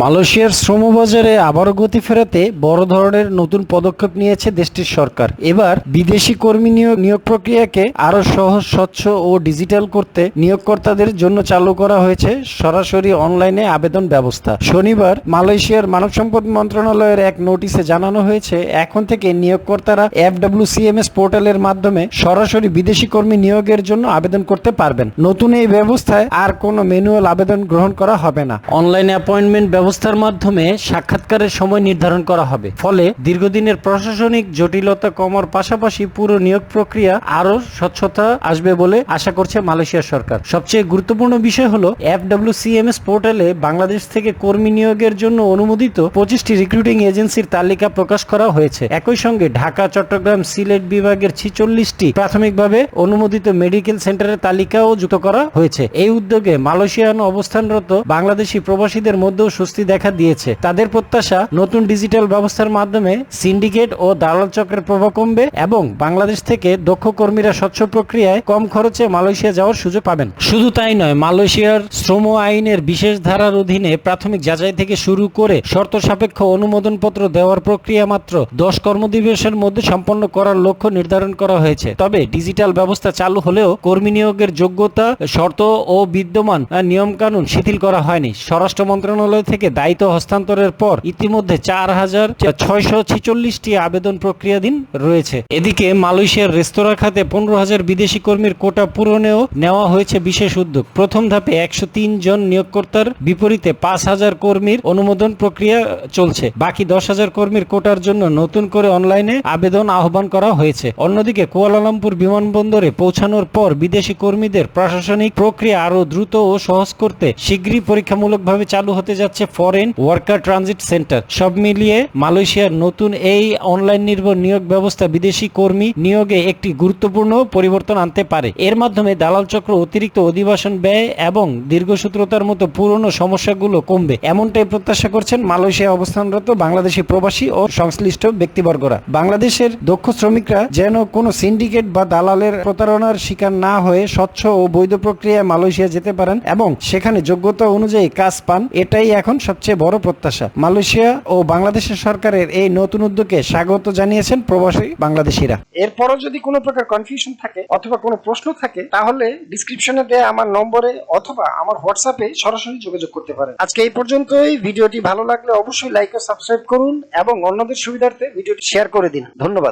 মালয়েশিয়ার শ্রমবাজারে আবারও গতি ফেরাতে বড় ধরনের নতুন পদক্ষেপ নিয়েছে দেশটির সরকার। এবার বিদেশি কর্মী নিয়োগ প্রক্রিয়াকে আরো সহজ, স্বচ্ছ ও ডিজিটাল করতে নিয়োগকর্তাদের জন্য চালু করা হয়েছে সরাসরি অনলাইনে আবেদন ব্যবস্থা। শনিবার মালয়েশিয়ার মানব সম্পদ মন্ত্রণালয়ের এক নোটিশে জানানো হয়েছে, এখন থেকে নিয়োগকর্তারা FWCMS পোর্টালের মাধ্যমে সরাসরি বিদেশি কর্মী নিয়োগের জন্য আবেদন করতে পারবেন। নতুন এই ব্যবস্থায় আর কোনো ম্যানুয়াল আবেদন গ্রহণ করা হবে না। অনলাইন অ্যাপয়েন্টমেন্ট ব্যবস্থার মাধ্যমে সাক্ষাৎকারের সময় নির্ধারণ করা হবে। ফলে দীর্ঘদিনের প্রশাসনিক জটিলতা কমার পাশাপাশি পুরো নিয়োগ প্রক্রিয়া আরো স্বচ্ছতা আসবে বলে আশা করছে মালয়েশিয়া সরকার। সবচেয়ে গুরুত্বপূর্ণ বিষয় হলো FWCMS পোর্টালে বাংলাদেশ থেকে কর্মী নিয়োগের জন্য অনুমোদিত 25টি রিক্রুটিং এজেন্সির তালিকা প্রকাশ করা হয়েছে। একই সঙ্গে ঢাকা, চট্টগ্রাম, সিলেট বিভাগের 46টি প্রাথমিকভাবে অনুমোদিত মেডিকেল সেন্টারের তালিকাও যুক্ত করা হয়েছে। এই উদ্যোগে মালয়েশিয়ান অবস্থানরত বাংলাদেশি প্রবাসীদের মধ্যেও স্বস্তি দেখা দিয়েছে। তাদের প্রত্যাশা, নতুন ডিজিটাল ব্যবস্থার মাধ্যমে সিন্ডিকেট ও দালাল চক্রের প্রভাব কমবে এবং বাংলাদেশ থেকে দক্ষ কর্মীরা স্বচ্ছ প্রক্রিয়ায় কম খরচে মালয়েশিয়া যাওয়ার সুযোগ পাবেন। শুধু তাই নয়, মালয়েশিয়ার শ্রম আইনের বিশেষ ধারার অধীনে প্রাথমিক যাচাই থেকে শুরু করে শর্ত সাপেক্ষ অনুমোদনপত্র দেওয়ার প্রক্রিয়া মাত্র 10 কর্মদিবসের মধ্যে সম্পন্ন করার লক্ষ্য নির্ধারণ করা হয়েছে। তবে ডিজিটাল ব্যবস্থা চালু হলেও কর্মী নিয়োগের যোগ্যতা, শর্ত ও বিদ্যমান নিয়মকানুন শিথিল করা হয়নি। স্বরাষ্ট্র মন্ত্রণালয় থেকে দায়িত্ব হস্তান্তরের পর ইতিমধ্যে 4,646টি আবেদন প্রক্রিয়াধীন রয়েছে। এদিকে মালয়েশিয়ার রেস্তোরাঁ খাতে 15,000 বিদেশি কর্মীর কোটা পূরণেও নেওয়া হয়েছে বিশেষ উদ্যোগ। প্রথম ধাপে 103 জন নিয়োগকর্তার বিপরীতে 5,000 কর্মীর অনুমোদন প্রক্রিয়া চলছে। বাকি 10,000 কর্মীর কোটার জন্য নতুন করে অনলাইনে আবেদন আহ্বান করা হয়েছে। অন্যদিকে কুয়ালালামপুর বিমানবন্দরে পৌঁছানোর পর বিদেশি কর্মীদের প্রশাসনিক প্রক্রিয়া আরো দ্রুত ও সহজ করতে শীঘ্রই পরীক্ষামূলকভাবে চালু হতে যাচ্ছে ফরেন ওয়ার্কার ট্রানজিট সেন্টার। সব মিলিয়ে মালয়েশিয়ার নতুন এই অনলাইন নির্ভর নিয়োগ ব্যবস্থা বিদেশি কর্মী নিয়োগে একটি গুরুত্বপূর্ণ পরিবর্তন আনতে পারে। এর মাধ্যমে দালাল চক্র, অতিরিক্ত অধিবাসন ব্যয় এবং দীর্ঘসূত্রতার মতো পুরনো সমস্যাগুলো কমবে, এমনটাই প্রত্যাশা করছেন মালয়েশিয়া অবস্থানরত বাংলাদেশি প্রবাসী ও সংশ্লিষ্ট ব্যক্তিবর্গরা। বাংলাদেশের দক্ষ শ্রমিকরা যেন কোনো সিন্ডিকেট বা দালালের প্রতারণার শিকার না হয়ে স্বচ্ছ ও বৈধ প্রক্রিয়ায় মালয়েশিয়া যেতে পারেন এবং সেখানে যোগ্যতা অনুযায়ী কাজ পান, এটাই এখন সবচেয়ে বড় প্রত্যাশা। মালয়েশিয়া ও বাংলাদেশের সরকারের এই নতুন উদ্যোগে স্বাগত জানিয়েছেন প্রবাসী বাংলাদেশিরা। এরপরও যদি কোনো প্রকার কনফিউশন থাকে অথবা কোনো প্রশ্ন থাকে, তাহলে ডিসক্রিপশনে দেয়া আমার নম্বরে অথবা আমার হোয়াটসঅ্যাপে সরাসরি যোগাযোগ করতে পারেন। আজকে এই পর্যন্তই। ভিডিওটি ভালো লাগলে অবশ্যই লাইক ও সাবস্ক্রাইব করুন এবং অন্যদের সুবিধার্থে ভিডিওটি শেয়ার করে দিন। ধন্যবাদ।